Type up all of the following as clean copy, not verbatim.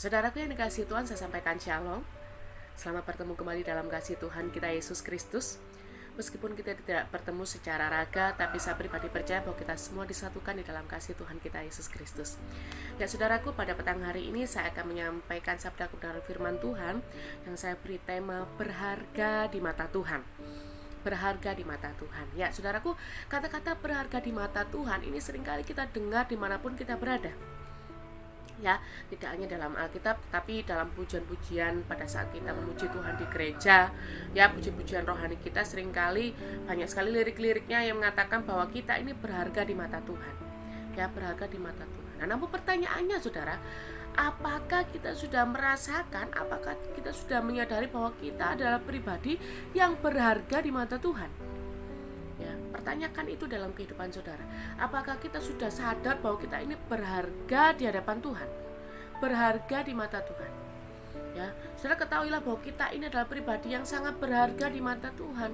Saudaraku yang dikasihi Tuhan, saya sampaikan shalom. Selamat bertemu kembali dalam kasih Tuhan kita Yesus Kristus. Meskipun kita tidak bertemu secara raga, tapi saya pribadi percaya bahwa kita semua disatukan di dalam kasih Tuhan kita Yesus Kristus. Ya saudaraku, pada petang hari ini saya akan menyampaikan sabda kebenaran firman Tuhan yang saya beri tema berharga di mata Tuhan. Berharga di mata Tuhan. Ya saudaraku, kata-kata berharga di mata Tuhan ini seringkali kita dengar dimanapun kita berada. Ya, tidak hanya dalam Alkitab, tapi dalam pujian-pujian pada saat kita memuji Tuhan di gereja. Ya, puji-pujian rohani kita seringkali banyak sekali lirik-liriknya yang mengatakan bahwa kita ini berharga di mata Tuhan. Ya, berharga di mata Tuhan. Nah, namun pertanyaannya saudara, apakah kita sudah merasakan, apakah kita sudah menyadari bahwa kita adalah pribadi yang berharga di mata Tuhan? Ya, pertanyakan itu dalam kehidupan saudara. Apakah kita sudah sadar bahwa kita ini berharga di hadapan Tuhan, berharga di mata Tuhan? Ya, saudara ketahuilah bahwa kita ini adalah pribadi yang sangat berharga di mata Tuhan.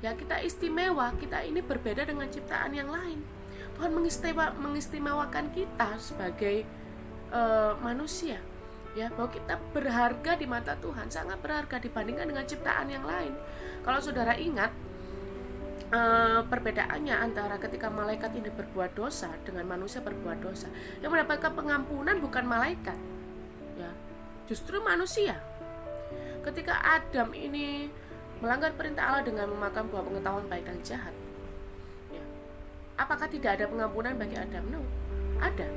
Ya, kita istimewa, kita ini berbeda dengan ciptaan yang lain. Tuhan mengistimewakan kita sebagai manusia. Ya, bahwa kita berharga di mata Tuhan, sangat berharga dibandingkan dengan ciptaan yang lain. Kalau saudara ingat, perbedaannya antara ketika malaikat ini berbuat dosa dengan manusia berbuat dosa, yang mendapatkan pengampunan bukan malaikat, ya, justru manusia. Ketika Adam ini melanggar perintah Allah dengan memakan buah pengetahuan baik dan jahat, ya, apakah tidak ada pengampunan bagi Adam? No, ada.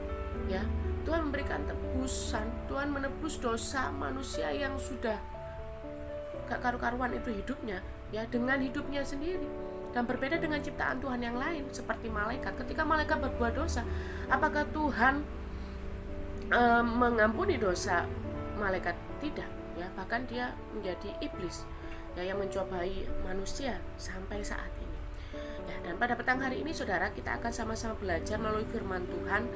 Ya, Tuhan memberikan tebusan, Tuhan menebus dosa manusia yang sudah gak karu-karuan itu hidupnya, ya, dengan hidupnya sendiri. Dan berbeda dengan ciptaan Tuhan yang lain seperti malaikat. Ketika malaikat berbuat dosa, apakah Tuhan mengampuni dosa malaikat? Tidak, ya, bahkan dia menjadi iblis, ya, yang mencobai manusia sampai saat ini. Ya, dan pada petang hari ini saudara, kita akan sama-sama belajar melalui firman Tuhan,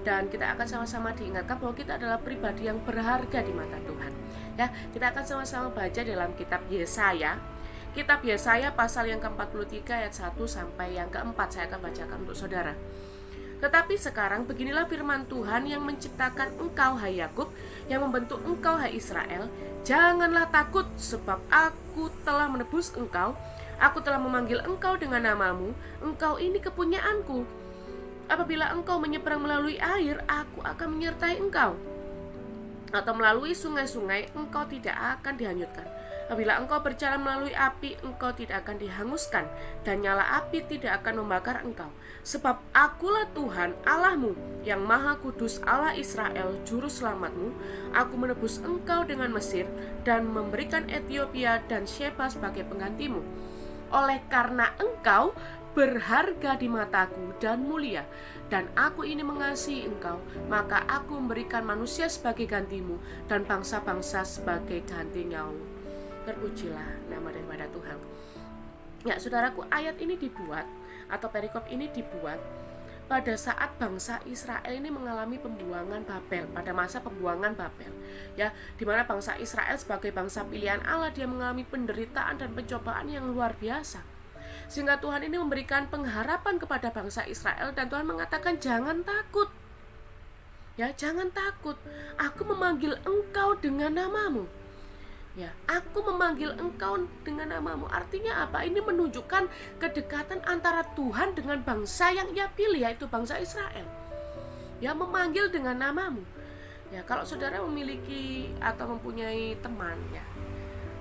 dan kita akan sama-sama diingatkan bahwa kita adalah pribadi yang berharga di mata Tuhan. Ya, kita akan sama-sama baca dalam kitab Yesaya. Kitab Yesaya pasal yang ke-43 ayat 1 sampai yang ke-4 saya akan bacakan untuk saudara. Tetapi sekarang beginilah firman Tuhan yang menciptakan engkau hai Yakub, yang membentuk engkau hai Israel. Janganlah takut, sebab aku telah menebus engkau. Aku telah memanggil engkau dengan namamu. Engkau ini kepunyaanku. Apabila engkau menyeberang melalui air, aku akan menyertai engkau. Atau melalui sungai-sungai, engkau tidak akan dihanyutkan. Apabila engkau berjalan melalui api, engkau tidak akan dihanguskan, dan nyala api tidak akan membakar engkau. Sebab akulah Tuhan Allahmu, yang maha kudus, Allah Israel, juru selamatmu. Aku menebus engkau dengan Mesir, dan memberikan Ethiopia dan Sheba sebagai penggantimu. Oleh karena engkau berharga di mataku dan mulia, dan aku ini mengasihi engkau, maka aku memberikan manusia sebagai gantimu, dan bangsa-bangsa sebagai ganti nyawamu. Terpujilah nama daripada Tuhan. Ya saudaraku, ayat ini dibuat atau perikop ini dibuat pada saat bangsa Israel ini mengalami pembuangan Babel, pada masa pembuangan Babel, ya, di mana bangsa Israel sebagai bangsa pilihan Allah, dia mengalami penderitaan dan pencobaan yang luar biasa. Sehingga Tuhan ini memberikan pengharapan kepada bangsa Israel, dan Tuhan mengatakan jangan takut. Ya, jangan takut. Aku memanggil engkau dengan namamu. Ya, aku memanggil engkau dengan namamu. Artinya apa? Ini menunjukkan kedekatan antara Tuhan dengan bangsa yang ia pilih, yaitu bangsa Israel. Ya, memanggil dengan namamu. Ya, kalau saudara memiliki atau mempunyai teman, ya,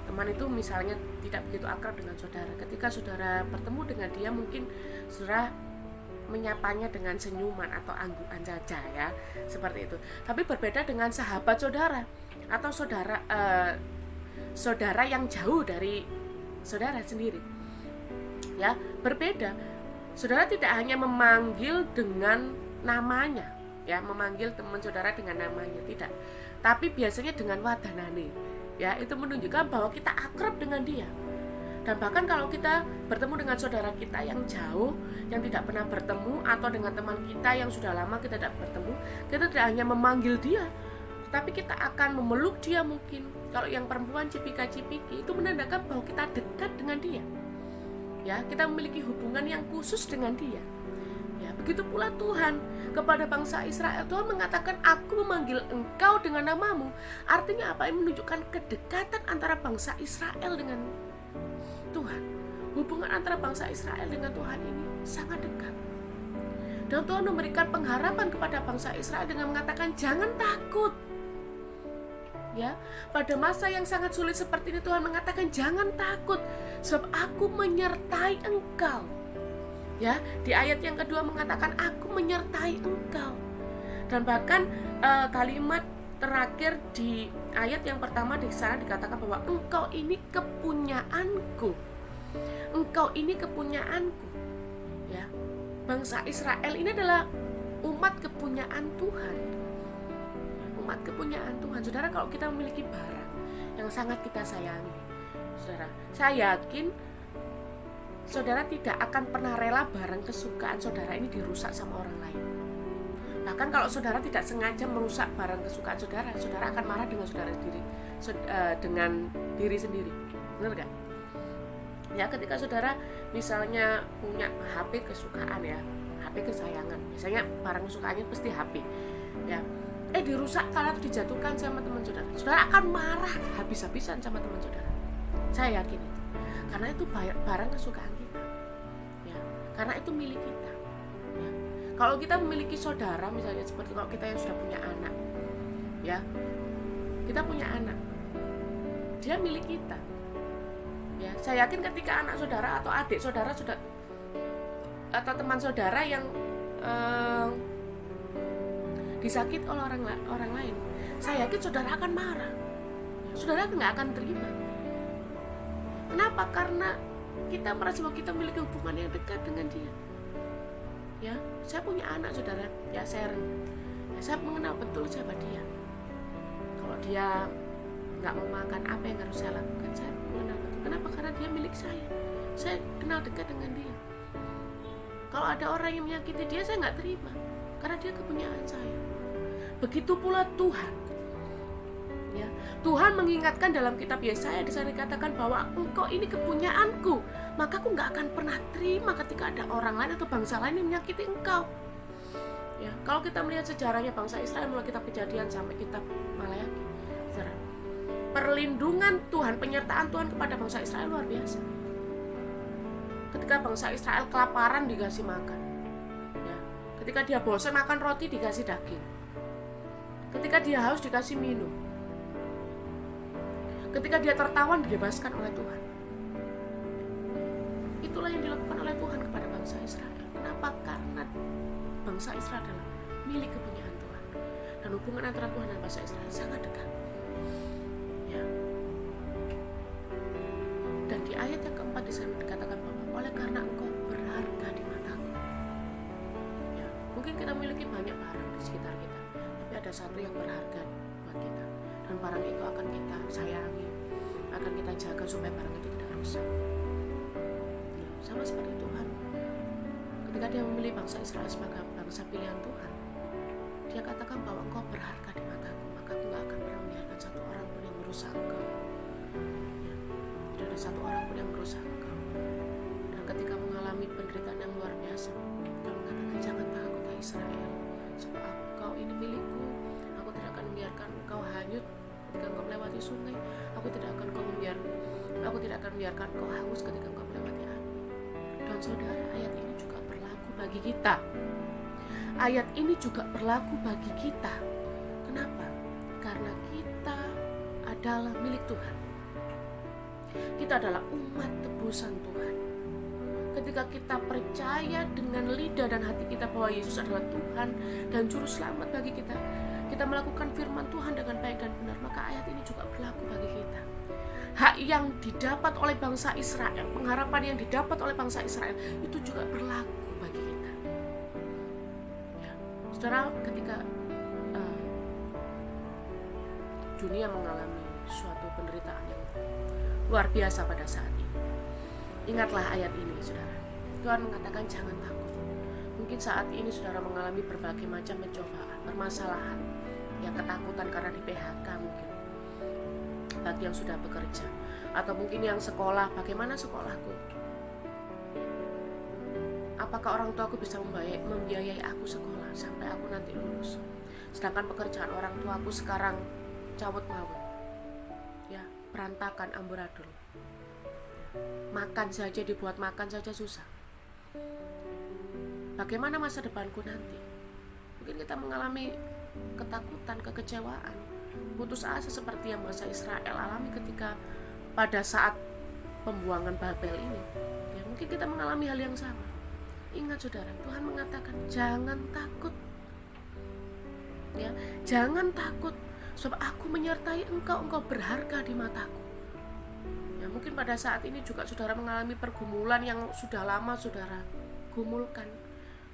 teman itu misalnya tidak begitu akrab dengan saudara. Ketika saudara bertemu dengan dia, mungkin saudara menyapanya dengan senyuman atau anggukan saja, ya, seperti itu. Tapi berbeda dengan sahabat saudara atau saudara yang jauh dari saudara sendiri, ya, berbeda. Saudara tidak hanya memanggil dengan namanya, ya, memanggil teman saudara dengan namanya, tidak, tapi biasanya dengan wadanane, ya, itu menunjukkan bahwa kita akrab dengan dia. Dan bahkan kalau kita bertemu dengan saudara kita yang jauh, yang tidak pernah bertemu, atau dengan teman kita yang sudah lama kita tidak bertemu, kita tidak hanya memanggil dia, tapi kita akan memeluk dia. Mungkin kalau yang perempuan cipika-cipiki, itu menandakan bahwa kita dekat dengan dia, ya, kita memiliki hubungan yang khusus dengan dia. Ya, begitu pula Tuhan kepada bangsa Israel. Tuhan mengatakan, aku memanggil engkau dengan namamu. Artinya apa? Ini menunjukkan kedekatan antara bangsa Israel dengan Tuhan. Hubungan antara bangsa Israel dengan Tuhan ini sangat dekat. Dan Tuhan memberikan pengharapan kepada bangsa Israel dengan mengatakan, jangan takut. Ya, pada masa yang sangat sulit seperti ini Tuhan mengatakan, jangan takut, sebab aku menyertai engkau. Ya, di ayat yang kedua mengatakan, aku menyertai engkau. Dan bahkan kalimat terakhir di ayat yang pertama di sana dikatakan bahwa engkau ini kepunyaanku. Engkau ini kepunyaanku. Ya, bangsa Israel ini adalah umat kepunyaan Tuhan. Umat kepunyaan Tuhan. Saudara, kalau kita memiliki barang yang sangat kita sayangi, saudara, saya yakin saudara tidak akan pernah rela barang kesukaan saudara ini dirusak sama orang lain. Bahkan kalau saudara tidak sengaja merusak barang kesukaan saudara, saudara akan marah dengan saudara sendiri, dengan diri sendiri. Benar gak? Ya, ketika saudara misalnya punya HP kesukaan, ya, HP kesayangan, misalnya barang kesukaannya pasti HP, ya, dirusak karena dijatuhkan sama teman saudara, saudara akan marah habis-habisan sama teman saudara. Saya yakin itu, karena itu barang kesukaan kita, ya, karena itu milik kita. Ya. Kalau kita memiliki saudara, misalnya seperti kalau kita yang sudah punya anak, ya, kita punya anak, dia milik kita. Ya, saya yakin ketika anak saudara atau adik saudara sudah atau teman saudara yang disakiti oleh orang lain, saya yakin saudara akan marah. Saudara nggak akan terima. Kenapa? Karena kita merasa bahwa kita memiliki hubungan yang dekat dengan dia. Ya, saya punya anak saudara, ya, saya mengenal betul siapa dia. Kalau dia nggak mau makan, apa yang harus saya lakukan, saya mengenal betul. Kenapa? Karena dia milik saya. Saya kenal dekat dengan dia. Kalau ada orang yang menyakiti dia, saya nggak terima, karena dia kepunyaan saya. Begitu pula Tuhan. Ya, Tuhan mengingatkan dalam kitab Yesaya, di sana dikatakan bahwa engkau ini kepunyaanku, maka aku nggak akan pernah terima ketika ada orang lain atau bangsa lain yang menyakiti engkau. Ya, kalau kita melihat sejarahnya bangsa Israel mulai kitab Kejadian sampai kitab Malayaki, perlindungan Tuhan, penyertaan Tuhan kepada bangsa Israel luar biasa. Ketika bangsa Israel kelaparan dikasih makan, ya. Ketika dia bosan makan roti dikasih daging, ketika dia haus dikasih minum, ketika dia tertawan dibebaskan oleh Tuhan. Itulah yang dilakukan oleh Tuhan kepada bangsa Israel. Kenapa? Karena bangsa Israel adalah milik kepunyaan Tuhan, dan hubungan antara Tuhan dan bangsa Israel sangat dekat. Ya. Dan di ayat yang keempat di sana dikatakan bahwa oleh karena engkau berharga di mataku. Ya, mungkin kita memiliki banyak barang di sekitar kita, tapi ada satu yang berharga buat kita, dan barang itu akan kita sayangi, akan kita jaga supaya barang itu tidak rusak. Ya, sama seperti Tuhan. Ketika dia memilih bangsa Israel sebagai bangsa pilihan Tuhan, dia katakan bahwa engkau berharga di mataku, maka aku gak akan pernah membiarkan satu orang pun yang merusak engkau. Ya, tidak ada satu orang pun yang merusak engkau. Dan ketika mengalami penderitaan yang luar biasa, Tuhan mengatakan, jangan takut ya Israel, sebab engkau ini milikku. Aku tidak akan membiarkan engkau hanyut ketika engkau melewati sungai. Aku tidak akan membiarkan engkau hangus ketika engkau melewati api. Dan saudara, ayat ini juga berlaku bagi kita. Ayat ini juga berlaku bagi kita. Kenapa? Karena kita adalah milik Tuhan. Kita adalah umat tebusan Tuhan. Ketika kita percaya dengan lidah dan hati kita bahwa Yesus adalah Tuhan dan Juru Selamat bagi kita, kita melakukan firman Tuhan dengan baik dan benar, maka ayat ini juga berlaku bagi kita. Hak yang didapat oleh bangsa Israel, pengharapan yang didapat oleh bangsa Israel, itu juga berlaku bagi kita. Ya, saudara, ketika dunia mengalami suatu penderitaan yang luar biasa pada saat ini, ingatlah ayat ini, saudara. Tuhan mengatakan jangan takut. Mungkin saat ini saudara mengalami berbagai macam pencobaan, permasalahan, yang ketakutan karena di PHK mungkin. Bagi yang sudah bekerja, atau mungkin yang sekolah, bagaimana sekolahku? apakah orang tua aku bisa membiayai aku sekolah sampai aku nanti lulus, sedangkan pekerjaan orang tua aku sekarang cawut mawut, ya, berantakan, amburadul. Makan saja, dibuat makan saja susah. Bagaimana masa depanku nanti? Mungkin kita mengalami ketakutan, kekecewaan, putus asa seperti yang bangsa Israel alami ketika pada saat pembuangan Babel ini. Ya, mungkin kita mengalami hal yang sama. Ingat saudara, Tuhan mengatakan jangan takut. Ya, jangan takut, sebab aku menyertai engkau, engkau berharga di mataku. Ya, mungkin pada saat ini juga saudara mengalami pergumulan yang sudah lama saudara gumulkan.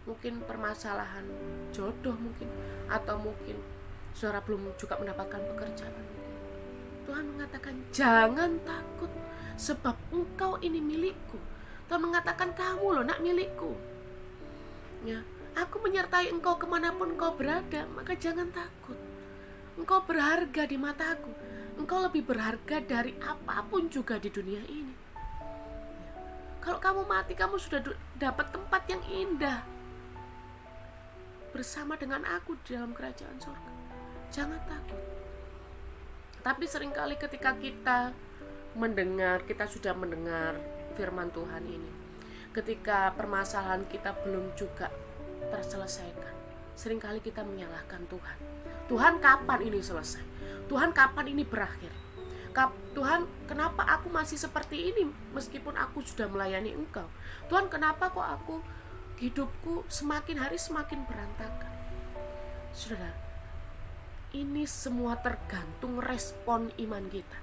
Mungkin permasalahan jodoh mungkin, atau mungkin saudara belum juga mendapatkan pekerjaan. Tuhan mengatakan jangan takut, sebab engkau ini milikku. Tuhan mengatakan kamu loh nak milikku. Ya, aku menyertai engkau kemanapun engkau berada, maka jangan takut. Engkau berharga di mataku. Engkau lebih berharga dari apapun juga di dunia ini. Ya, kalau kamu mati, kamu sudah dapat tempat yang indah bersama dengan aku di dalam kerajaan surga. Jangan takut. Tapi seringkali ketika kita sudah mendengar firman Tuhan ini, ketika permasalahan kita belum juga terselesaikan, seringkali kita menyalahkan Tuhan. Tuhan, kapan ini selesai? Tuhan, kapan ini berakhir? Tuhan, kenapa aku masih seperti ini meskipun aku sudah melayani Engkau? Tuhan, kenapa kok hidupku semakin hari semakin berantakan? Saudara, ini semua tergantung respon iman kita.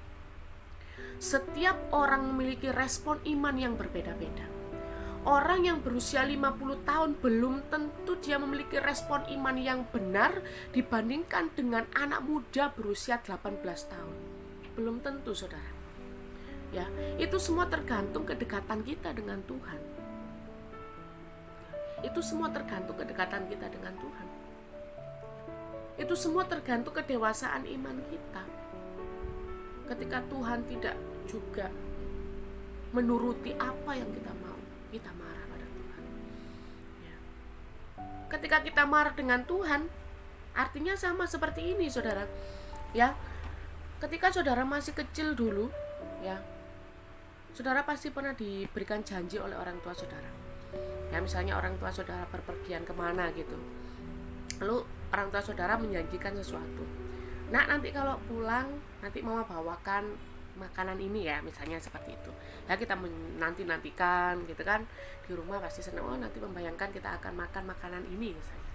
Setiap orang memiliki respon iman yang berbeda-beda. Orang yang berusia 50 tahun belum tentu dia memiliki respon iman yang benar dibandingkan dengan anak muda berusia 18 tahun. Belum tentu, saudara. Ya, itu semua tergantung kedekatan kita dengan Tuhan. Itu semua tergantung kedekatan kita dengan Tuhan. Itu semua tergantung kedewasaan iman kita. Ketika Tuhan tidak juga menuruti apa yang kita mau, kita marah pada Tuhan. Ya. Ketika kita marah dengan Tuhan, artinya sama seperti ini, saudara. Ya, ketika saudara masih kecil dulu, ya, saudara pasti pernah diberikan janji oleh orang tua saudara. Ya, misalnya orang tua saudara berpergian kemana gitu, lalu orang tua saudara menjanjikan sesuatu. Nah, nanti kalau pulang nanti mama bawakan makanan ini ya, misalnya seperti itu. Ya, kita nantikan gitu kan, di rumah pasti senang, oh nanti membayangkan kita akan makan makanan ini misalnya.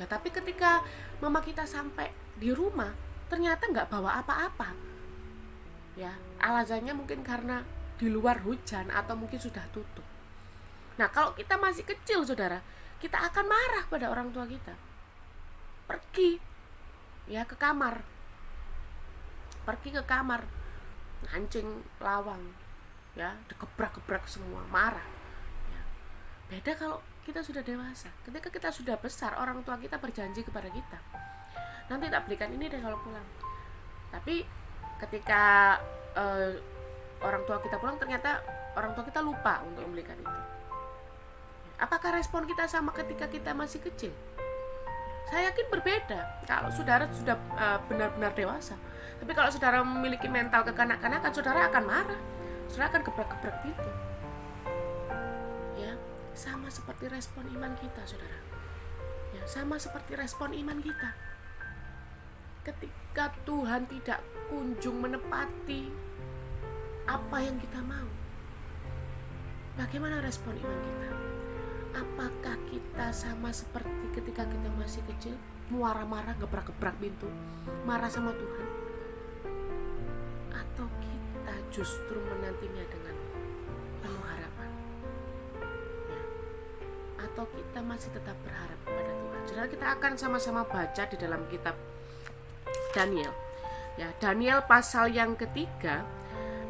Ya, tapi ketika mama kita sampai di rumah ternyata nggak bawa apa-apa. Ya, alasannya mungkin karena di luar hujan atau mungkin sudah tutup. Nah, kalau kita masih kecil, saudara, kita akan marah pada orang tua kita. Pergi ya ke kamar, ngancing lawang, ya, digebrak-gebrak semua, marah. Ya. Beda kalau kita sudah dewasa. Ketika kita sudah besar, orang tua kita berjanji kepada kita, nanti tak belikan ini deh kalau pulang. Tapi ketika orang tua kita pulang, ternyata orang tua kita lupa untuk membelikan itu. Apakah respon kita sama ketika kita masih kecil? Saya yakin berbeda kalau saudara sudah benar-benar dewasa. Tapi kalau saudara memiliki mental kekanak-kanakan, saudara akan marah, saudara akan gebrak-gebrak pintu. Ya, sama seperti respon iman kita, saudara. Ya, sama seperti respon iman kita. Ketika Tuhan tidak kunjung menepati apa yang kita mau, bagaimana respon iman kita? Apakah kita sama seperti ketika kita masih kecil, marah-marah, gebrak-gebrak pintu, marah sama Tuhan? Atau kita justru menantinya dengan penuh harapan? Ya. Atau kita masih tetap berharap kepada Tuhan? Jadi kita akan sama-sama baca di dalam kitab Daniel. Ya, Daniel pasal yang ketiga,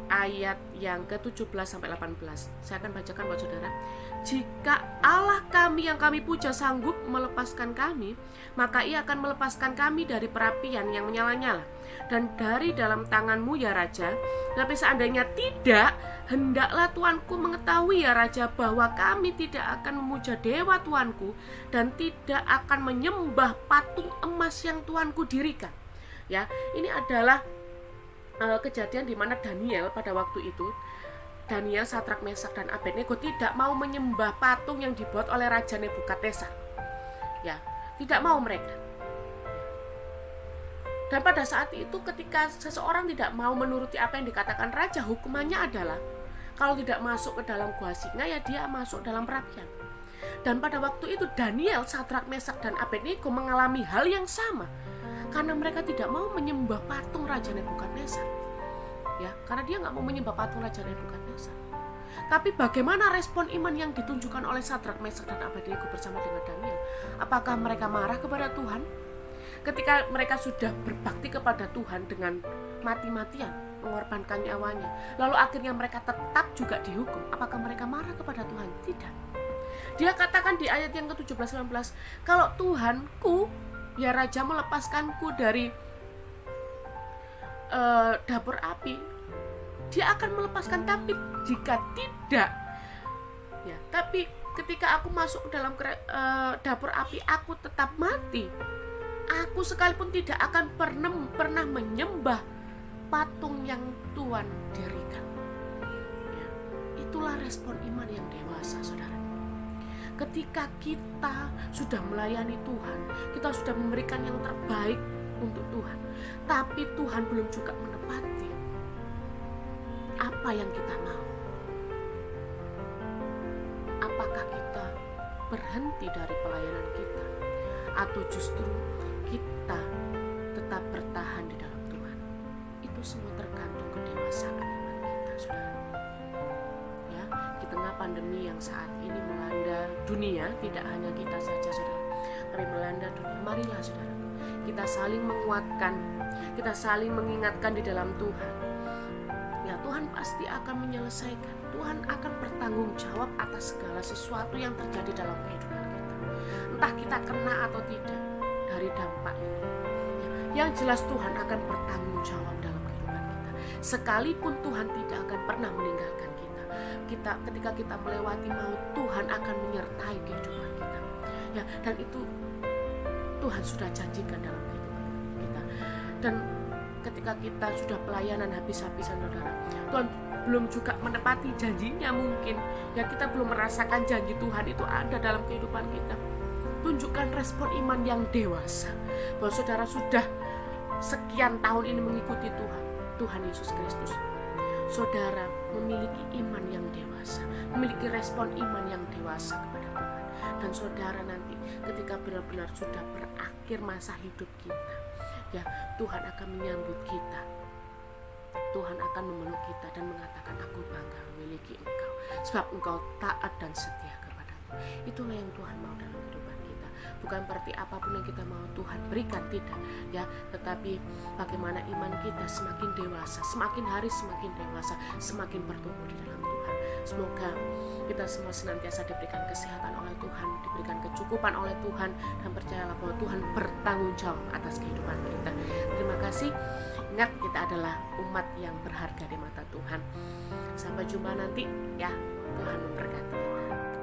ayat yang ke-17 sampai 18. Saya akan bacakan buat saudara. Jika Allah kami yang kami puja sanggup melepaskan kami, maka Ia akan melepaskan kami dari perapian yang menyala-nyala dan dari dalam tanganmu ya Raja. Tapi seandainya tidak, hendaklah tuanku mengetahui ya Raja, bahwa kami tidak akan memuja dewa tuanku dan tidak akan menyembah patung emas yang tuanku dirikan. Ya, ini adalah kejadian di mana Daniel pada waktu itu, Daniel, Sadrak, Mesak, dan Abednego tidak mau menyembah patung yang dibuat oleh Raja Nebukadnezar. Ya, tidak mau mereka. Dan pada saat itu ketika seseorang tidak mau menuruti apa yang dikatakan raja, hukumannya adalah kalau tidak masuk ke dalam gua singa, ya dia masuk dalam perapian. Dan pada waktu itu Daniel, Sadrak, Mesak, dan Abednego mengalami hal yang sama, karena mereka tidak mau menyembah patung Raja Nebukadnezar. Ya, karena dia nggak mau menyembah patung Raja Nebukadnezar. Tapi bagaimana respon iman yang ditunjukkan oleh Sadrak, Mesak, dan Abednego bersama dengan Daniel? Apakah mereka marah kepada Tuhan? Ketika mereka sudah berbakti kepada Tuhan dengan mati-matian, mengorbankan nyawanya, lalu akhirnya mereka tetap juga dihukum, apakah mereka marah kepada Tuhan? Tidak. Dia katakan di ayat yang ke-17-19, kalau Tuhanku, ya Raja, melepaskanku dari dapur api, dia akan melepaskan. Tapi jika tidak, ya, tapi ketika aku masuk dalam dapur api, aku tetap mati. Aku sekalipun tidak akan pernah menyembah patung yang Tuhan dirikan. Ya, itulah respon iman yang dewasa, saudara. Ketika kita sudah melayani Tuhan, kita sudah memberikan yang terbaik untuk Tuhan, tapi Tuhan belum juga menepati apa yang kita mau. Apakah kita berhenti dari pelayanan kita, atau justru kita tetap bertahan di dalam Tuhan? Itu semua tergantung kedewasaan iman kita, saudara. Ya, di tengah pandemi yang saat ini melanda dunia, tidak hanya kita saja, saudara, tapi melanda dunia. Marilah, saudara, kita saling menguatkan, kita saling mengingatkan di dalam Tuhan. Ya, Tuhan pasti akan menyelesaikan. Tuhan akan bertanggung jawab atas segala sesuatu yang terjadi dalam kehidupan kita, entah kita kena atau tidak dari dampak ini. Yang jelas Tuhan akan bertanggung jawab dalam kehidupan kita. Sekalipun Tuhan tidak akan pernah meninggalkan kita. Ketika kita melewati maut, Tuhan akan menyertai kehidupan kita. Ya, dan itu Tuhan sudah janjikan dalam kehidupan kita. Dan ketika kita sudah pelayanan habis-habisan, saudara, Tuhan belum juga menepati janjinya mungkin. Ya, kita belum merasakan janji Tuhan itu ada dalam kehidupan kita. Tunjukkan respon iman yang dewasa, bahwa saudara sudah sekian tahun ini mengikuti Tuhan Yesus Kristus. Saudara memiliki iman yang dewasa, memiliki respon iman yang dewasa kepada Tuhan. Dan saudara nanti ketika benar-benar sudah berakhir masa hidup kita, ya, Tuhan akan menyambut kita. Tuhan akan memeluk kita dan mengatakan, aku bangga memiliki engkau, sebab engkau taat dan setia kepadaku. Itulah yang Tuhan mau dalam kehidupan kita. Bukan berarti apapun yang kita mau Tuhan berikan, tidak, ya, tetapi bagaimana iman kita semakin dewasa, semakin hari semakin dewasa, semakin bertumbuh di dalam Tuhan. Semoga kita semua senantiasa diberikan kesehatan oleh Tuhan, diberikan kecukupan oleh Tuhan, dan percayalah bahwa Tuhan bertanggung jawab atas kehidupan kita. Terima kasih. Ingat, kita adalah umat yang berharga di mata Tuhan. Sampai jumpa nanti, ya. Tuhan memberkati kita.